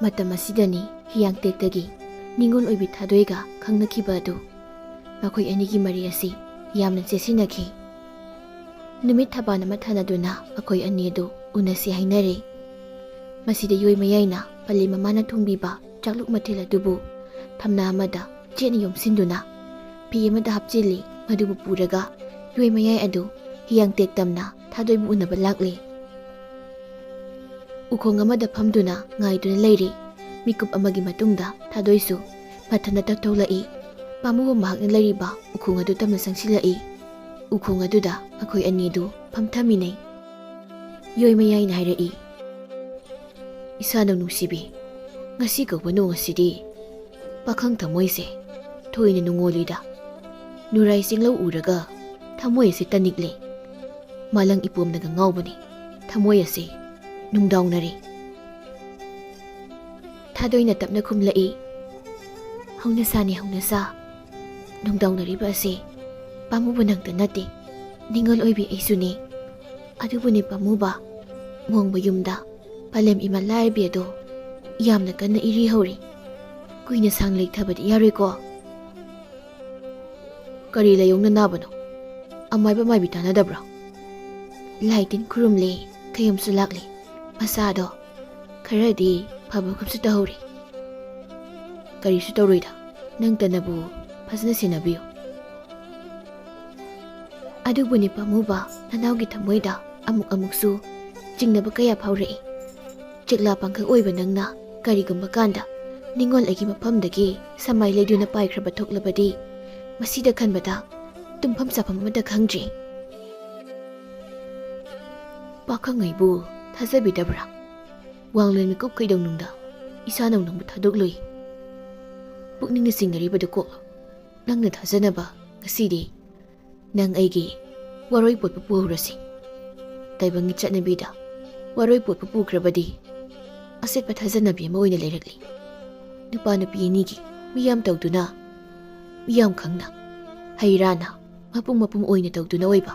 ꯃꯇꯝ ꯑꯁꯤꯗꯅꯤ ꯍꯤꯌꯥꯡꯇꯦꯛꯇꯒꯤ ꯅꯤꯡꯉꯣꯜ ꯑꯣꯏꯕꯤ ꯊꯥꯗꯣꯏꯒ ꯈꯪꯅꯈꯤꯕ ꯑꯗꯨ꯫ ꯃꯈꯣꯏ ꯑꯅꯤꯒꯤ ꯃꯔꯤ ꯑꯁꯤ ꯌꯥꯝꯅ ꯆꯦꯠꯁꯤꯟꯅꯈꯤ꯫ ꯅꯨꯃꯤꯠ ꯊꯕꯥꯟ ꯑꯃ ꯊꯥꯅꯗꯨꯅ ꯃꯈꯣꯏ ꯑꯅꯤ ꯑꯗꯨ ꯎꯅꯁꯤ ꯍꯥꯏꯅꯔꯦ꯫ ꯃꯁꯤꯗ ꯌꯣꯏꯃꯌꯥꯏꯅ ꯄꯂꯦꯝ ꯃꯃꯥꯅ ꯊꯣꯡꯕꯤꯕ ꯆꯥꯛꯂꯨꯛ ꯃꯊꯦꯜ ꯑꯗꯨꯕꯨ ꯊꯝꯅꯥ ꯑꯃꯗ ꯆꯦꯠꯅ ꯌꯣꯝꯁꯤꯟꯗꯨꯅ ꯐꯤ ꯑꯃꯗ ꯍꯥꯞꯆꯤꯜꯂꯤ꯫ ꯃꯗꯨꯕꯨ ꯄꯨꯔꯒ ꯌꯣꯏꯃꯌꯥꯏ ꯑꯗꯨ ꯍꯤꯌꯥꯡꯇꯦꯛ ꯇꯝꯅ ꯊꯥꯗꯣꯏꯕꯨ ꯎꯅꯕ ꯂꯥꯛꯂꯤ꯫ ꯎꯈꯣꯡ ꯑꯃꯗ ꯐꯝꯗꯨꯅ ꯉꯥꯏꯗꯨꯅ ꯂꯩꯔꯤ꯫ ꯃꯤꯀꯨꯞ ꯑꯃꯒꯤ ꯃꯇꯨꯡꯗ ꯊꯥꯗꯣꯏꯁꯨ ꯃꯊꯟꯇ ꯇꯞꯊꯣꯛꯂꯛꯏ꯫ ꯄꯥꯝꯃꯨꯕ ꯃꯍꯥꯛꯅ ꯂꯩꯔꯤꯕ ꯎꯈꯣꯡ ꯑꯗꯨ ꯇꯞꯅ ꯆꯪꯁꯤꯜꯂꯛꯏ꯫ ꯎꯈꯣꯡ ꯑꯗꯨꯗ ꯃꯈꯣꯏ ꯑꯅꯤ ꯑꯗꯨ ꯐꯝꯊꯃꯤꯟꯅꯩ꯫ ꯌꯣꯏꯃꯌꯥꯏꯅ ꯍꯥꯏꯔꯛꯏ, ꯏꯁꯥꯅꯧ ꯅꯨꯡꯁꯤꯕꯤ, ꯉꯁꯤ ꯀꯧꯕ ꯅꯣꯡ ꯑꯁꯤꯗꯤ ꯄꯥꯈꯪ ꯊꯃꯣꯏꯁꯦ ꯊꯣꯏꯅ ꯅꯨꯡꯉꯣꯜꯂꯤꯗ꯫ ꯅꯨꯔꯥꯏ ꯆꯤꯡꯂꯧ ꯎꯔꯒ ꯊꯃꯣꯏ ꯑꯁꯤ ꯇꯅꯤꯛꯂꯦ꯫ ꯃꯥꯂꯪ ꯏꯄꯣꯝꯅꯒ ꯉꯥꯎꯕꯅꯤ ꯊꯃꯣꯏ ꯑꯁꯤ ꯅꯨꯡꯗꯥꯎꯅꯔꯤ꯫ ꯊꯥꯗꯣꯏꯅ ꯇꯞꯅ ꯈꯨꯝꯂꯛꯏ, ꯍꯧꯅꯁꯥꯅꯤ ꯍꯧꯅꯁꯥ, ꯅꯨꯡꯗꯥꯎꯅꯔꯤꯕ ꯑꯁꯤ ꯄꯥꯝꯃꯨꯕ ꯅꯪꯇ ꯅꯠꯇꯦ, ꯅꯤꯡꯉꯣꯜ ꯑꯣꯏꯕꯤ ꯑꯩꯁꯨꯅꯤ꯫ ꯑꯗꯨꯕꯨꯅꯤ ꯄꯥꯝꯃꯨꯕ, ꯃꯣꯡꯕ ꯌꯨꯝꯗ ꯄꯥꯂꯦꯝ ꯏꯃꯥ ꯂꯥꯏꯔꯕꯤ ꯑꯗꯣ ꯌꯥꯝꯅ ꯀꯟꯅ ꯏꯔꯤ ꯍꯧꯔꯤ, ꯀꯨꯏꯅ ꯁꯥꯡ ꯂꯩꯊꯕꯗꯤ ꯌꯥꯔꯣꯏꯀꯣ꯫ ꯀꯔꯤ ꯂꯥꯏꯌꯣꯡꯅ ꯅꯥꯕꯅꯣ? ꯑꯃꯥꯏꯕ ꯃꯥꯏꯕꯤ ꯇꯥꯟꯅꯗꯕ꯭ꯔꯥ? ꯂꯥꯏ ꯇꯤꯟ ꯈꯨꯔꯨꯝꯂꯤ, ꯀꯩꯌꯨꯝꯁꯨ ꯂꯥꯛꯂꯤ, ꯃꯁꯥꯗꯣ ꯈꯔꯗꯤ ꯐꯕꯒꯨꯝꯁꯨ ꯇꯧꯍꯧꯔꯤ꯫ ꯀꯔꯤꯁꯨ ꯇꯧꯔꯣꯏꯗ, ꯅꯪꯇꯅꯕꯨ ꯐꯖꯅ ꯁꯦꯟꯅꯕꯤꯌꯨ꯫ ꯑꯗꯨꯕꯨꯅꯤ ꯄꯥꯝꯃꯨꯕ, ꯅꯅꯥꯎꯒꯤ ꯊꯃꯣꯏꯗ ꯑꯃꯨꯛ ꯑꯃꯨꯛꯁꯨ ꯆꯤꯡꯅꯕ ꯀꯌꯥ ꯐꯥꯎꯔꯛꯏ꯫ ꯆꯦꯛꯂꯥ ꯄꯥꯡꯈꯛ ꯑꯣꯏꯕ ꯅꯪꯅ ꯀꯔꯤꯒꯨꯝꯕ ꯀꯥꯟꯗ ꯅꯤꯡꯉꯣꯜ ꯑꯩꯒꯤ ꯃꯐꯝꯗꯒꯤ ꯁꯃꯥꯏ ꯂꯩꯗꯨꯅ ꯄꯥꯏꯈ꯭ꯔꯕ ꯊꯣꯛꯂꯕꯗꯤ ꯃꯁꯤꯗ ꯈꯟꯕꯗ ꯇꯨꯝꯐꯝ ꯆꯥꯐꯝ ꯑꯃꯠꯇ ꯈꯪꯗ꯭ꯔꯤ꯫ ꯄꯥꯈꯪ ꯑꯩꯕꯨ ꯊꯥꯖꯕꯤꯗꯕ꯭ꯔꯥ? ꯋꯥꯡꯂꯦꯟ ꯃꯤꯀꯨꯞ ꯀꯩꯗꯧꯅꯨꯡꯗ ꯏꯁꯥꯅꯧ ꯅꯪꯕꯨ ꯊꯥꯗꯣꯛꯂꯨꯏ꯫ ꯄꯨꯛꯅꯤꯡꯅ ꯆꯤꯡꯅꯔꯤꯕꯗꯨ ꯀꯣꯛꯂꯣ꯫ ꯅꯪꯅ ꯊꯥꯖꯅꯕ ꯉꯁꯤꯗꯤ ꯅꯪ ꯑꯩꯒꯤ ꯋꯥꯔꯣꯏ ꯄꯣꯠꯄꯨ ꯄꯨꯍꯧꯔꯁꯤ꯫ ꯇꯥꯏꯕꯪꯒꯤ ꯆꯠꯅꯕꯤꯗ ꯋꯥꯔꯣꯏ ꯄꯣꯠꯄꯨ ꯄꯨꯈ꯭ꯔꯕꯗꯤ ꯑꯁꯦꯠꯄ ꯊꯥꯖꯅꯕꯤ ꯑꯃ ꯑꯣꯏꯅ ꯂꯩꯔꯛꯂꯤ꯫ ꯅꯨꯄꯥ ꯅꯨꯄꯤ ꯑꯅꯤꯒꯤ ꯃꯤꯌꯥꯝ ꯇꯧꯗꯨꯅ, ꯃꯤꯌꯥꯝ ꯈꯪꯅ, ꯍꯩ ꯔꯥꯅ ꯃꯄꯨꯡ ꯃꯄꯨꯡ ꯑꯣꯏꯅ ꯇꯧꯗꯨꯅ ꯑꯣꯏꯕ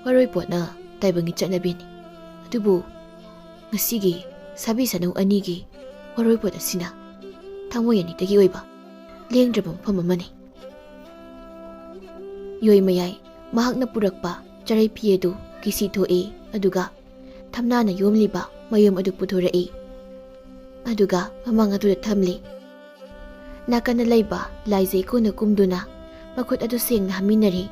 ꯋꯥꯔꯣꯏ ꯄꯣꯠꯅ ꯇꯥꯏꯕꯪꯒꯤ ꯆꯠꯅꯕꯤꯅꯤ꯫ ꯑꯗꯨꯕꯨ ꯉꯁꯤꯒꯤ ꯁꯥꯕꯤ ꯁꯅꯧ ꯑꯅꯤꯒꯤ ꯋꯥꯔꯣꯏ ꯄꯣꯠ ꯑꯁꯤꯅ ꯊꯃꯣꯏ ꯑꯅꯤꯗꯒꯤ ꯑꯣꯏꯕ ꯂꯦꯡꯗ꯭ꯔꯕ ꯃꯐꯝ ꯑꯃꯅꯤ꯫ ꯌꯣꯏ ꯃꯌꯥꯏ ꯃꯍꯥꯛꯅ ꯄꯨꯔꯛꯄ ꯆꯔꯩ ꯐꯤ ꯑꯗꯨ ꯀꯤꯁꯤ ꯊꯣꯛꯏ, ꯑꯗꯨꯒ ꯊꯝꯅꯥꯅ ꯌꯣꯝꯂꯤꯕ ꯃꯌꯨꯝ ꯑꯗꯨ ꯄꯨꯊꯣꯔꯛꯏ, ꯑꯗꯨꯒ ꯃꯃꯥꯡ ꯑꯗꯨꯗ ꯊꯝꯂꯤ꯫ ꯅꯥꯀꯟꯗ ꯂꯩꯕ ꯂꯥꯏꯖꯩ ꯀꯣꯟꯅ ꯀꯨꯝꯗꯨꯅ ꯃꯈꯨꯠ ꯑꯗꯨ ꯁꯦꯡꯅ ꯍꯥꯝꯃꯤꯟꯅꯔꯤ꯫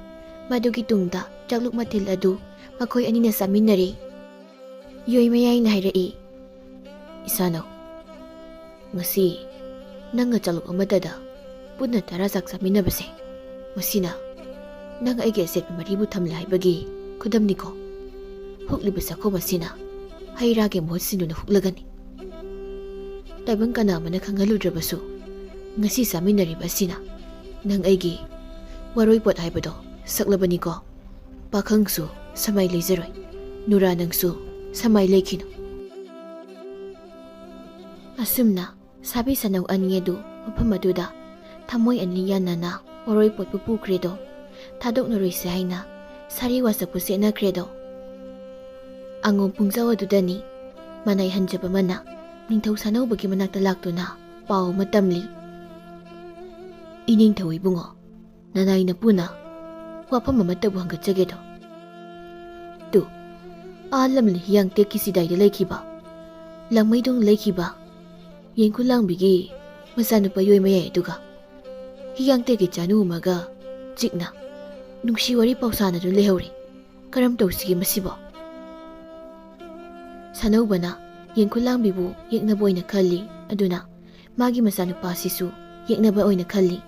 ꯃꯗꯨꯒꯤ ꯇꯨꯡꯗ ꯆꯥꯛꯂꯨꯛ ꯃꯊꯦꯜ ꯑꯗꯨ ꯃꯈꯣꯏ ꯑꯅꯤꯅ ꯆꯥꯃꯤꯟꯅꯔꯤ꯫ ꯌꯣꯏ ꯃꯌꯥꯏꯅ ꯍꯥꯏꯔꯛꯏ, ꯏꯁꯥꯅꯧ, ꯉꯁꯤ ꯅꯪꯒ ꯆꯥꯛꯂꯨꯛ ꯑꯃꯠꯇꯗ ꯄꯨꯟꯅ 10 ꯆꯥꯛ ꯆꯥꯃꯤꯟꯅꯕꯁꯦ, ꯃꯁꯤꯅ ꯅꯪ ꯑꯩꯒꯤ ꯑꯆꯦꯠꯄ ꯃꯔꯤꯕꯨ ꯊꯝꯂꯦ ꯍꯥꯏꯕꯒꯤ ꯈꯨꯗꯝꯅꯤꯀꯣ꯫ ꯍꯨꯛꯂꯤꯕ ꯆꯥꯛꯈꯨꯝ ꯑꯁꯤꯅ ꯍꯩ ꯔꯥꯒꯤ ꯃꯍꯨꯠ ꯁꯤꯟꯗꯨꯅ ꯍꯨꯛꯂꯒꯅꯤ꯫ ꯇꯥꯏꯕꯪ ꯀꯅꯥ ꯑꯃꯅ ꯈꯪꯍꯜꯂꯨꯗ꯭ꯔꯕꯁꯨ ꯉꯁꯤ ꯆꯥꯃꯤꯟꯅꯔꯤꯕ ꯑꯁꯤꯅ ꯅꯪ ꯑꯩꯒꯤ ꯋꯥꯔꯣꯏ ꯄꯣꯠ ꯍꯥꯏꯕꯗꯣ ꯁꯛꯂꯕꯅꯤꯀꯣ꯫ ꯄꯥꯈꯪꯁꯨ ꯁꯃꯥꯏ ꯂꯩꯖꯔꯣꯏ, ꯅꯨꯔꯥ ꯅꯪꯁꯨ ꯁꯃꯥꯏ ꯂꯩꯈꯤꯅꯨ꯫ ꯑꯁꯨꯝꯅ ꯁꯥꯕꯤ ꯁꯅꯧ ꯑꯅꯤ ꯑꯗꯨ ꯃꯐꯝ ꯑꯗꯨꯗ ꯊꯃꯣꯏ ꯑꯅꯤ ꯌꯥꯟꯅꯅ ꯋꯥꯔꯣꯏ ꯄꯣꯠꯄꯨ ꯄꯨꯈ꯭ꯔꯦꯗꯣ, ꯊꯥꯗꯣꯛꯅꯔꯣꯏꯁꯦ ꯍꯥꯏꯅ ꯁꯥꯔꯤ ꯋꯥꯁꯛꯄꯨ ꯁꯦꯠꯅꯈ꯭ꯔꯦꯗꯣ꯫ ꯑꯉꯣꯝ ꯄꯨꯡꯖꯥꯎ ꯑꯗꯨꯗꯅꯤ ꯃꯅꯥꯏ ꯍꯟꯖꯕ ꯑꯃꯅ ꯅꯤꯡꯊꯧ ꯁꯥꯅꯧꯕꯒꯤ ꯃꯅꯥꯛꯇ ꯂꯥꯛꯇꯨꯅ ꯄꯥꯎ ꯑꯃ ꯇꯝꯂꯤ꯫ ꯏꯅꯤꯡꯊꯧ ꯏꯕꯨꯡꯉꯣ, ꯅꯅꯥꯏ ꯅꯄꯨꯅ ꯋꯥꯐꯝ ꯑꯃꯠꯇꯕꯨ ꯍꯪꯒꯠꯆꯒꯦꯗꯣ꯫ ꯇꯨ ꯂꯝꯂꯤ ꯍꯤꯌꯥꯡꯇꯦꯛꯀꯤ ꯁꯤꯗꯥꯏꯗ ꯂꯩꯈꯤꯕ, ꯂꯥꯡꯃꯩꯗꯣꯡ ꯂꯩꯈꯤꯕ ꯌꯦꯡꯈꯨꯂꯥꯡꯕꯤꯒꯤ ꯃꯆꯥꯅꯨꯄꯥ ꯌꯣꯏ ꯃꯌꯥꯏ ꯑꯗꯨꯒ ꯍꯤꯌꯥꯡꯇꯦꯛꯀꯤ ꯆꯥꯅꯨ ꯑꯃꯒ ꯆꯤꯛꯅ ꯅꯨꯡꯁꯤ ꯋꯥꯔꯤ ꯄꯥꯎꯁꯥꯅꯗꯨꯅ ꯂꯩꯍꯧꯔꯤ꯫ ꯀꯔꯝ ꯇꯧꯁꯤꯒꯦ ꯃꯁꯤꯕꯣ? ꯁꯥꯅꯧꯕꯅ ꯌꯦꯡꯈꯨꯂꯥꯡꯕꯤꯕꯨ ꯌꯦꯛꯅꯕ ꯑꯣꯏꯅ ꯈꯜꯂꯤ, ꯑꯗꯨꯅ ꯃꯥꯒꯤ ꯃꯆꯥꯅꯨꯄꯥ ꯑꯁꯤꯁꯨ ꯌꯦꯛꯅꯕ ꯑꯣꯏꯅ ꯈꯜꯂꯤ꯫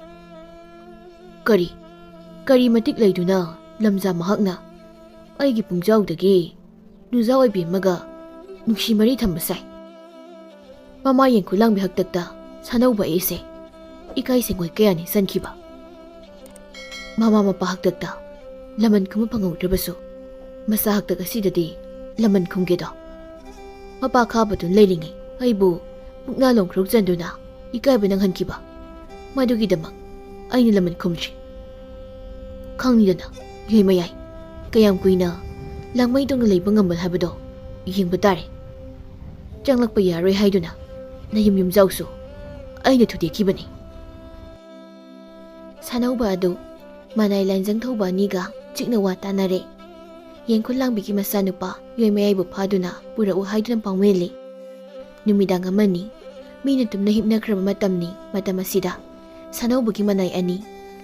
ꯀꯔꯤ ꯃꯇꯤꯛ ꯂꯩꯗꯨꯅ ꯂꯝꯖꯥ ꯃꯍꯥꯛꯅ ꯑꯩꯒꯤ ꯄꯨꯡꯖꯥꯎꯗꯒꯤ ꯅꯨꯖꯥꯎ ꯑꯣꯏꯕꯤ ꯑꯃꯒ ꯅꯨꯡꯁꯤ ꯃꯔꯤ ꯊꯝꯕ ꯁꯥꯏ? ꯃꯃꯥ ꯌꯦꯡꯈꯨꯂꯥꯡꯕꯤ ꯍꯥꯛꯇꯛꯇ ꯁꯥꯅꯧꯕ ꯑꯩꯁꯦ ꯏꯀꯥꯏ ꯁꯦꯡꯑꯣꯏ ꯀꯌꯥ ꯅꯤꯡꯁꯟꯈꯤꯕ꯫ ꯃꯃꯥ ꯃꯄꯥ ꯍꯥꯛꯇꯛꯇ ꯂꯃꯟ ꯈꯨꯝꯕ ꯐꯪꯍꯧꯗ꯭ꯔꯕꯁꯨ ꯃꯆꯥ ꯍꯥꯛꯇꯛ ꯑꯁꯤꯗꯗꯤ ꯂꯃꯟ ꯈꯨꯝꯒꯦꯗꯣ꯫ ꯃꯄꯥ ꯈꯥꯕꯗꯨꯅ ꯂꯩꯔꯤꯉꯩ ꯑꯩꯕꯨ ꯄꯨꯛꯅꯥ ꯂꯣꯡꯈ꯭ꯔꯧ ꯆꯟꯗꯨꯅ ꯏꯀꯥꯏꯕ ꯅꯪꯍꯟꯈꯤꯕ, ꯃꯗꯨꯒꯤꯗꯃꯛ ꯑꯩꯅ ꯂꯃꯟ ꯈꯨꯝꯗ꯭ꯔꯤ꯫ ꯈꯪꯅꯤꯗꯅ ꯌꯣꯏ ꯃꯌꯥꯏ, ꯀꯌꯥꯝ ꯀꯨꯏꯅ ꯂꯥꯡꯃꯩꯗꯣꯡꯅ ꯂꯩꯕ ꯉꯝꯕ ꯍꯥꯏꯕꯗꯣ ꯌꯦꯡꯕ ꯇꯥꯔꯦ꯫ ꯆꯪꯂꯛꯄ ꯌꯥꯔꯣꯏ ꯍꯥꯏꯗꯨꯅ ꯅꯌꯨꯝ ꯌꯨꯝꯖꯥꯎꯁꯨ ꯑꯩꯅ ꯊꯨꯗꯦꯛꯈꯤꯕꯅꯤ꯫ ꯁꯥꯅꯧꯕ ꯑꯗꯨ ꯃꯅꯥꯏ ꯂꯥꯏꯟꯖꯪ ꯊꯧꯕ ꯑꯅꯤꯒ ꯆꯤꯛꯅ ꯋꯥ ꯇꯥꯅꯔꯦ꯫ ꯌꯦꯡꯈꯨꯂꯥꯡꯕꯤꯒꯤ ꯃꯆꯥꯅꯨꯄꯥ ꯌꯣꯏ ꯃꯌꯥꯏꯕꯨ ꯐꯥꯗꯨꯅ ꯄꯨꯔꯛꯎ ꯍꯥꯏꯗꯨꯅ ꯄꯥꯎꯃꯦꯜꯂꯤ꯫ ꯅꯨꯃꯤꯗꯥꯡ ꯑꯃꯅꯤ, ꯃꯤꯅ ꯇꯨꯝꯅ ꯍꯤꯞꯅꯈ꯭ꯔꯕ ꯃꯇꯝꯅꯤ꯫ ꯃꯇꯝ ꯑꯁꯤꯗ ꯁꯥꯅꯧꯕꯒꯤ ꯃꯅꯥꯏ ꯑꯅꯤ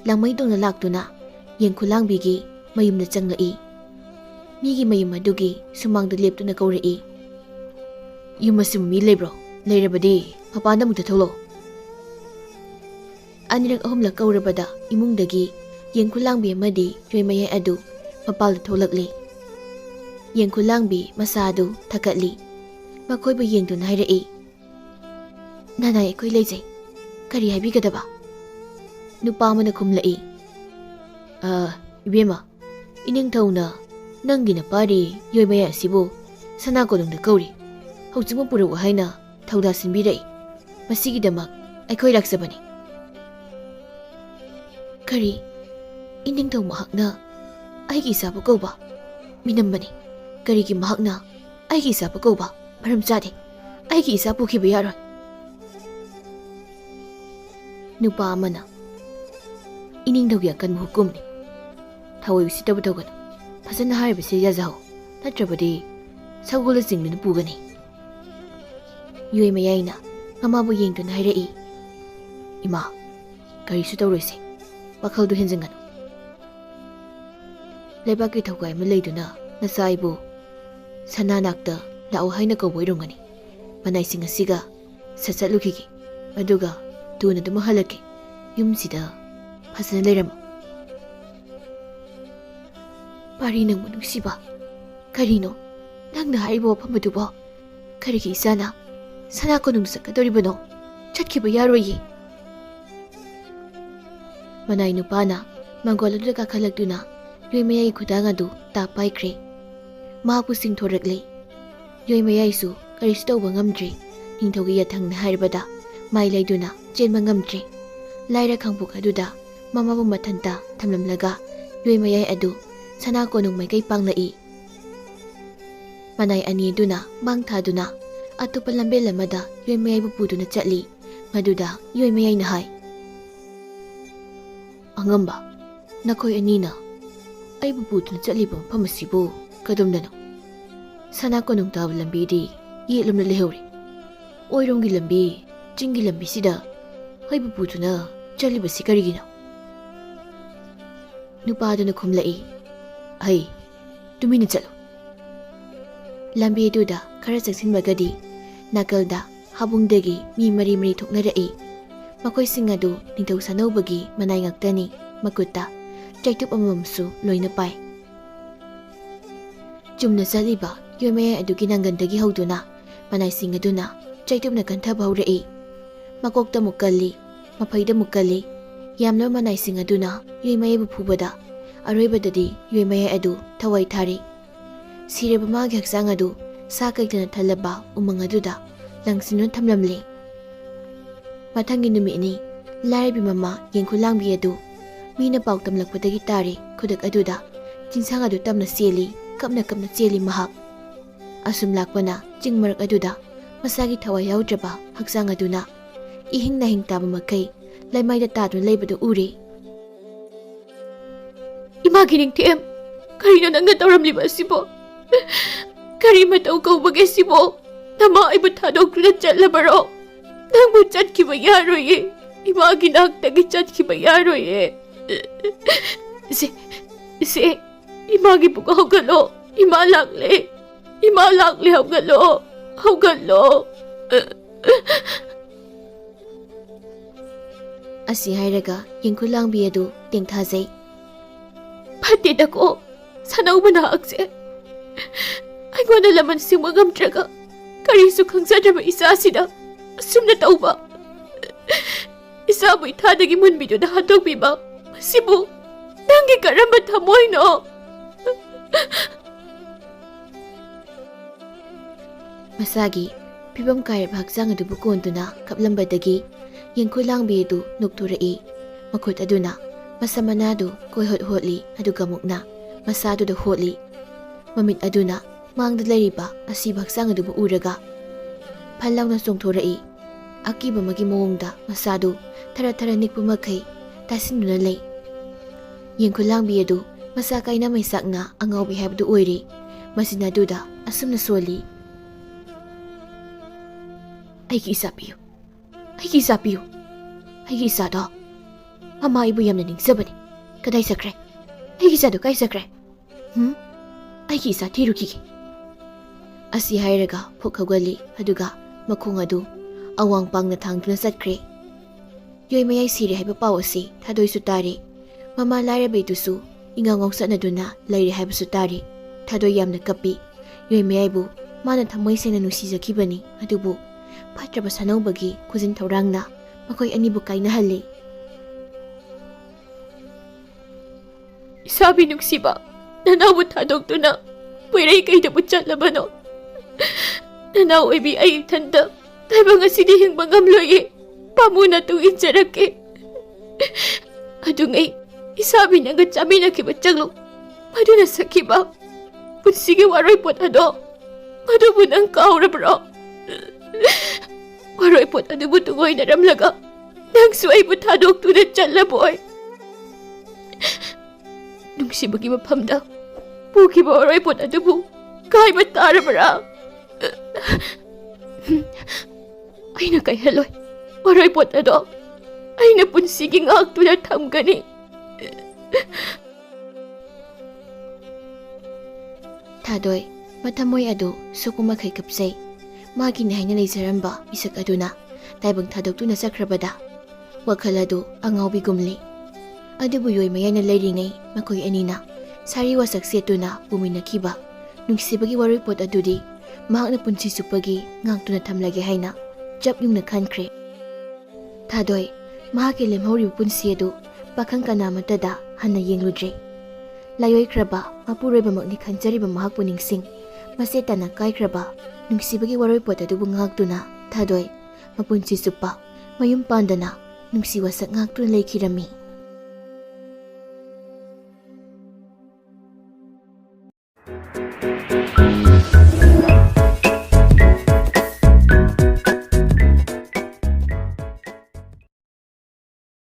ꯂꯥꯡꯃꯩꯗꯣꯡꯅ ꯂꯥꯛꯇꯨꯅ ꯌꯦꯡꯈꯨꯂꯥꯡꯕꯤꯒꯤ ꯃꯌꯨꯝꯗ ꯆꯪꯂꯛꯏ꯫ ꯃꯤꯒꯤ ꯃꯌꯨꯝ ꯑꯗꯨꯒꯤ ꯁꯨꯃꯥꯡꯗ ꯂꯦꯞꯇꯨꯅ ꯀꯧꯔꯛꯏ, ꯌꯨꯝ ꯑꯁꯤꯕꯨ ꯃꯤ ꯂꯩꯕ꯭ꯔꯣ? ꯂꯩꯔꯕꯗꯤ ꯃꯄꯥꯟꯗ ꯑꯃꯨꯛꯇ ꯊꯣꯛꯂꯛꯑꯣ꯫ ꯑꯅꯤꯔꯛ ꯑꯍꯨꯝꯂꯛ ꯀꯧꯔꯕꯗ ꯏꯃꯨꯡꯗꯒꯤ ꯌꯦꯡꯈꯨꯂꯥꯡꯕꯤ ꯑꯃꯗꯤ ꯌꯣꯏ ꯃꯌꯥꯏ ꯑꯗꯨ ꯃꯄꯥꯜꯗ ꯊꯣꯛꯂꯛꯂꯤ꯫ ꯌꯦꯡꯈꯨꯂꯥꯡꯕꯤ ꯃꯁꯥ ꯑꯗꯨ ꯊꯀꯠꯂꯤ, ꯃꯈꯣꯏꯕꯨ ꯌꯦꯡꯗꯨꯅ ꯍꯥꯏꯔꯛꯏ, ꯅꯅꯥꯏ ꯑꯩꯈꯣꯏ ꯂꯩꯖꯩ, ꯀꯔꯤ ꯍꯥꯏꯕꯤꯒꯗꯕ? ꯅꯨꯄꯥ ꯑꯃꯅ ꯈꯨꯝꯂꯛꯏ, ꯏꯕꯦꯝꯃ, ꯏꯅꯤꯡꯊꯧꯅ ꯅꯪꯒꯤ ꯅꯄꯥꯔꯤ ꯌꯣꯏ ꯃꯌꯥꯏ ꯑꯁꯤꯕꯨ ꯁꯅꯥ ꯀꯣꯅꯨꯡꯗ ꯀꯧꯔꯤ ꯍꯧꯖꯤꯛꯃꯛ ꯄꯨꯔꯛꯎ ꯍꯥꯏꯅ ꯊꯧꯗꯥ ꯁꯤꯟꯕꯤꯔꯛꯏ ꯃꯁꯤꯒꯤꯗꯃꯛ ꯑꯩꯈꯣꯏ ꯂꯥꯛꯆꯕꯅꯤ ꯀꯔꯤ ꯏꯅꯤꯡꯊꯧ ꯃꯍꯥꯛꯅ ꯑꯩꯒꯤ ꯏꯆꯥꯕꯨ ꯀꯧꯕ ꯃꯤꯅꯝꯕꯅꯤ ꯀꯔꯤꯒꯤ ꯃꯍꯥꯛꯅ ꯑꯩꯒꯤ ꯏꯆꯥꯕꯨ ꯀꯧꯕ ꯃꯔꯝ ꯆꯥꯗꯦ ꯑꯩꯒꯤ ꯏꯆꯥ ꯄꯨꯈꯤꯕ ꯌꯥꯔꯣꯏ ꯅꯨꯄꯥ ꯑꯃꯅ ꯏꯅꯤꯡꯊꯧꯒꯤ ꯑꯀꯟꯕ ꯍꯨꯀꯨꯝꯅꯤ ꯊꯋꯥꯏ ꯎꯁꯤꯠꯇꯕ ꯇꯧꯒꯅꯨ ꯐꯖꯅ ꯍꯥꯏꯔꯤꯕꯁꯤ ꯌꯥꯖꯍꯧ ꯅꯠꯇ꯭ꯔꯕꯗꯤ ꯁꯒꯣꯜꯗ ꯆꯤꯡꯗꯨꯅ ꯄꯨꯒꯅꯤ ꯌꯣꯏ ꯃꯌꯥꯏꯅ ꯃꯃꯥꯕꯨ ꯌꯦꯡꯗꯨꯅ ꯍꯥꯏꯔꯛꯏ ꯏꯃꯥ ꯀꯔꯤꯁꯨ ꯇꯧꯔꯣꯏꯁꯦ ꯋꯥꯈꯜꯗꯨ ꯍꯦꯟꯖꯤꯟꯒꯅꯨ ꯂꯩꯕꯥꯛꯀꯤ ꯊꯧꯒꯥꯏ ꯑꯃ ꯂꯩꯗꯨꯅ ꯅꯆꯥ ꯑꯩꯕꯨ ꯁꯅꯥꯅꯥꯛꯇ ꯂꯥꯛꯑꯣ ꯍꯥꯏꯅ ꯀꯧꯕ ꯑꯣꯏꯔꯝꯒꯅꯤ ꯃꯅꯥꯏꯁꯤꯡ ꯑꯁꯤꯒ ꯆꯠꯂꯨꯈꯤꯒꯦ ꯑꯗꯨꯒ ꯊꯨꯅ ꯑꯗꯨꯝ ꯍꯜꯂꯛꯀꯦ ꯌꯨꯝꯁꯤꯗ ꯐꯖꯅ ꯂꯩꯔꯝꯃꯨ ꯄꯥꯔꯤ ꯅꯪꯕꯨ ꯅꯨꯡꯁꯤꯕ ꯀꯔꯤꯅꯣ ꯅꯪꯅ ꯍꯥꯏꯔꯤꯕ ꯋꯥꯐꯝ ꯑꯗꯨꯕꯣ ꯀꯔꯤꯒꯤ ꯏꯆꯥꯅ ꯁꯅꯥ ꯀꯣꯅꯨꯡ ꯆꯠꯀꯗꯧꯔꯤꯕꯅꯣ ꯆꯠꯈꯤꯕ ꯌꯥꯔꯣꯏꯌꯦ ꯃꯅꯥꯏ ꯅꯨꯄꯥꯅ ꯃꯪꯒꯣꯜ ꯑꯗꯨꯗ ꯀꯥꯈꯠꯂꯛꯇꯨꯅ ꯌꯣꯏ ꯃꯌꯥꯏꯒꯤ ꯈꯨꯗꯥꯡ ꯑꯗꯨ ꯇꯥ ꯄꯥꯏꯈ꯭ꯔꯦ ꯃꯍꯥꯛꯄꯨ ꯆꯤꯡꯊꯣꯔꯛꯂꯦ ꯌꯣꯏ ꯃꯌꯥꯏꯁꯨ ꯀꯔꯤꯁꯨ ꯇꯧꯕ ꯉꯝꯗ꯭ꯔꯦ ꯅꯤꯡꯊꯧꯒꯤ ꯌꯥꯊꯪꯅ ꯍꯥꯏꯔꯕꯗ ꯃꯥꯏ ꯂꯩꯗꯨꯅ ꯆꯦꯟꯕ ꯉꯝꯗ꯭ꯔꯦ ꯂꯥꯏꯔ ꯈꯥꯡꯄꯣꯛ ꯑꯗꯨꯗ ꯃꯃꯥꯕꯨ ꯃꯊꯟꯇ ꯊꯝꯂꯝꯂꯒ ꯌꯣꯏ ꯃꯌꯥꯏ ꯑꯗꯨ ꯁꯅꯥ ꯀꯣꯅꯨꯡ ꯃꯥꯏꯀꯩ ꯄꯥꯡꯂꯛꯏ ꯃꯅꯥꯏ ꯑꯅꯤ ꯑꯗꯨꯅ ꯃꯥꯡ ꯊꯥꯗꯨꯅ ꯑꯇꯣꯞꯄ ꯂꯝꯕꯦꯜ ꯑꯃꯗ ꯌꯣꯏ ꯃꯌꯥꯏꯕꯨ ꯄꯨꯗꯨꯅ ꯆꯠꯂꯤ ꯃꯗꯨꯗ ꯌꯣꯏ ꯃꯌꯥꯏꯅ ꯍꯥꯏ ꯑꯉꯝꯕ ꯅꯈꯣꯏ ꯑꯅꯤꯅ ꯑꯩꯕꯨ ꯄꯨꯗꯨꯅ ꯆꯠꯂꯤꯕ ꯃꯐꯝ ꯑꯁꯤꯕꯨ ꯀꯗꯣꯝꯗꯅꯣ ꯁꯅꯥ ꯀꯣꯅꯨꯡ ꯇꯥꯕ ꯂꯝꯕꯤꯗꯤ ꯌꯦꯠꯂꯣꯝꯗ ꯂꯩꯍꯧꯔꯤ ꯑꯣꯏꯔꯣꯝꯒꯤ ꯂꯝꯕꯤ ꯆꯤꯡꯒꯤ ꯂꯝꯕꯤꯁꯤꯗ ꯑꯩꯕꯨ ꯄꯨꯗꯨꯅ ꯆꯠꯂꯤꯕꯁꯤ ꯀꯔꯤꯒꯤꯅꯣ ꯅꯨꯄꯥꯗꯨꯅ ꯈꯨꯝꯂꯛꯏ ꯑꯩ ꯇꯨꯃꯤꯟꯅ ꯆꯠꯂꯨ ꯂꯝꯕꯤ ꯑꯗꯨꯗ ꯈꯔ ꯆꯪꯁꯤꯟꯕꯒꯗꯤ ꯅꯥꯀꯜꯗ ꯍꯥꯕꯨꯡꯗꯒꯤ ꯃꯤ ꯃꯔꯤ ꯊꯣꯛꯅꯔꯛꯏ ꯃꯈꯣꯏꯁꯤꯡ ꯑꯗꯨ ꯅꯤꯡꯊꯧ ꯁꯥꯅꯧꯕꯒꯤ ꯃꯅꯥꯏ ꯉꯥꯛꯇꯅꯤ ꯃꯈꯨꯠꯇ ꯆꯩꯇꯨꯞ ꯑꯃꯃꯝꯁꯨ ꯂꯣꯏꯅ ꯄꯥꯏ ꯆꯨꯝꯅ ꯆꯠꯂꯤꯕ ꯌꯣꯏ ꯃꯌꯥꯏ ꯑꯗꯨꯒꯤ ꯅꯪꯒꯟꯗꯒꯤ ꯍꯧꯗꯨꯅ ꯃꯅꯥꯏꯁꯤꯡ ꯑꯗꯨꯅ ꯆꯩꯇꯨꯞꯅ ꯀꯟꯊꯕ ꯍꯧꯔꯛꯏ ꯃꯀꯣꯛꯇ ꯑꯃꯨꯛ ꯀꯜꯂꯤ ꯃꯐꯩꯗ ꯑꯃꯨꯛ ꯀꯜꯂꯤ ꯌꯥꯝꯂꯕ ꯃꯅꯥꯏꯁꯤꯡ ꯑꯗꯨꯅ ꯌꯣꯏ ꯃꯌꯥꯏꯕꯨ ꯐꯨꯕꯗ ꯑꯔꯣꯏꯕꯗꯗꯤ ꯌꯣꯏ ꯃꯌꯥꯏ ꯑꯗꯨ ꯊꯋꯥꯏ ꯊꯥꯔꯤ ꯁꯤꯔꯕ ꯃꯥꯒꯤ ꯍꯛꯆꯥꯡ ꯑꯗꯨ ꯁꯥ ꯀꯩꯇꯅ ꯊꯜꯂꯕ ꯎꯃꯪ ꯑꯗꯨꯗ ꯂꯪꯁꯤꯟꯗꯨꯅ ꯊꯝꯂꯝꯂꯤ ꯃꯊꯪꯒꯤ ꯅꯨꯃꯤꯠꯅꯤ ꯂꯥꯏꯔꯕꯤ ꯃꯃꯥ ꯌꯦꯡꯈꯨꯂꯥꯡꯕꯤ ꯑꯗꯨ ꯃꯤꯅ ꯄꯥꯎ ꯇꯝꯂꯛꯄꯗꯒꯤ ꯇꯥꯔꯦ ꯈꯨꯗꯛ ꯑꯗꯨꯗ ꯆꯤꯡꯁꯥꯡ ꯑꯗꯨ ꯇꯝꯅ ꯆꯦꯜꯂꯤ ꯀꯞꯅ ꯀꯞꯅ ꯆꯦꯜꯂꯤ ꯃꯍꯥꯛ ꯑꯁꯨꯝ ꯂꯥꯛꯄꯅ ꯆꯤꯡ ꯃꯔꯛ ꯑꯗꯨꯗ ꯃꯁꯥꯒꯤ ꯊꯋꯥꯏ ꯌꯥꯎꯗ꯭ꯔꯕ ꯍꯛꯆꯥꯡ ꯑꯗꯨꯅ इहिंग नाहिंग ताब मखै लैमाइदा तादुन लैबदु उरे इमागी निंगथेम करिनो नंगा तौरमलिबा सिबो करि मतौ कौबगे सिबो नमा आइबु थादोक्तुना चटलबरो नंबु चटखिबा यारोये इमागी नाक्तगी चटखिबा यारोये से इमागी पुगा होगलो इमा लागले होगलो असी हाइरगा यंखुलांबी अदु तेंथाजै फते दको सनौबना अक्से आइगोना लमन सिंगम गमत्रगा करिसु खंगजद्रबा इसासिदा असुमना तौबा इसाबु इथादगी मुनबिदुदा हातोकबिबा सिबु नंगी करamba थमोइनो मसागी फिबम कायरब हक्चांग अदुबु कोंदुना कपलंबदगी यंखुलांबी अदु नुक्तुरई मखुत अदुना मसमनादु कोइहोत होतली अदुगा मुकना मसादुदा होतली ममित अदुना मांगदा लैरिबा असि हक्चांग अदुबु उरगा फल्लाउना चोंथोरई अकीबा मगी मोंगदा मसादु थरा थरा निकपु मखै तासिन्दुना लै यंखुलांबी अदु मसा काइना मैसाकना अंगावबी हाबदु ओइरे मसिना दुदा असुमना सोली आइगी इसापियो आइगी इसादो ममा इबु यमना निंगजबनी कदाइ सक्रे आइगी इसादो काइ सक्रे आइगी इसा थिरुखिगे असि हाइरगा फुखगली अदुगा मखोंग अदु अवांग पांगना थांगदुना चटख्रे योय मयाइ सिरे हाइबा पाव असि थादोइसु तारे ममा लाइरबेदुसु इंगांगों सनदुना लैरे हाइबसु तारे थादोइ यामना कपि योय मयाइबु माना थमोइ सेना नुसिजखिबनी अदुबु फत्रबा सनौबगी खुजिन थौरांगना मखोइ अनिबु काइनहल्ले इसाबि नुक्सिबा ननाबु थादोक्तुना पुइरै कैदबु चटलबनो Nanaw oibi ay tanda. Taibang asidi hingba ngamloy. Pamuna tu injarake. Adungay isabi na nga chami na kibatjaglo. Maduna sakiba. Punsige waroy pot ado. Madubo nang kaura bro. Waroy pot ado butungoy na ramlaga. Nang suay butadok tu na chala boy. Nung si bagi mapamda. Puki ba waroy pot ado bu. Kay batara bra. Ay na kay haloy. Waroy pot ado. Ay na punsige nga akto na tamgani. Tadoy, matamoy ado sukumakay kapsay. Magi na haina laysaramba isak aduna. Taibang tadok tu na sakrabada. Wakalado ang ngawbi gumli. Adubuyoy mayay na layringay makoy anina. Sari wasak seto na buminakiba. Nung sibagi waroy pot adudi. Mahak na punsi supagi ngang tu na tamlagi hayna. Jap yung nakankre. Tadoy, mahak ilim hori punsi ado. Bakang ka na matada hana yeng ludre. Layoy kraba, mapuroy ba magnikan jari ba mahak puningsing. Maseta na kay kraba, nung sibagi waroy po tado bungag na, tadoy, mapunsi supa, mayumpanda na, nung siwasak ngag to na lay kirami.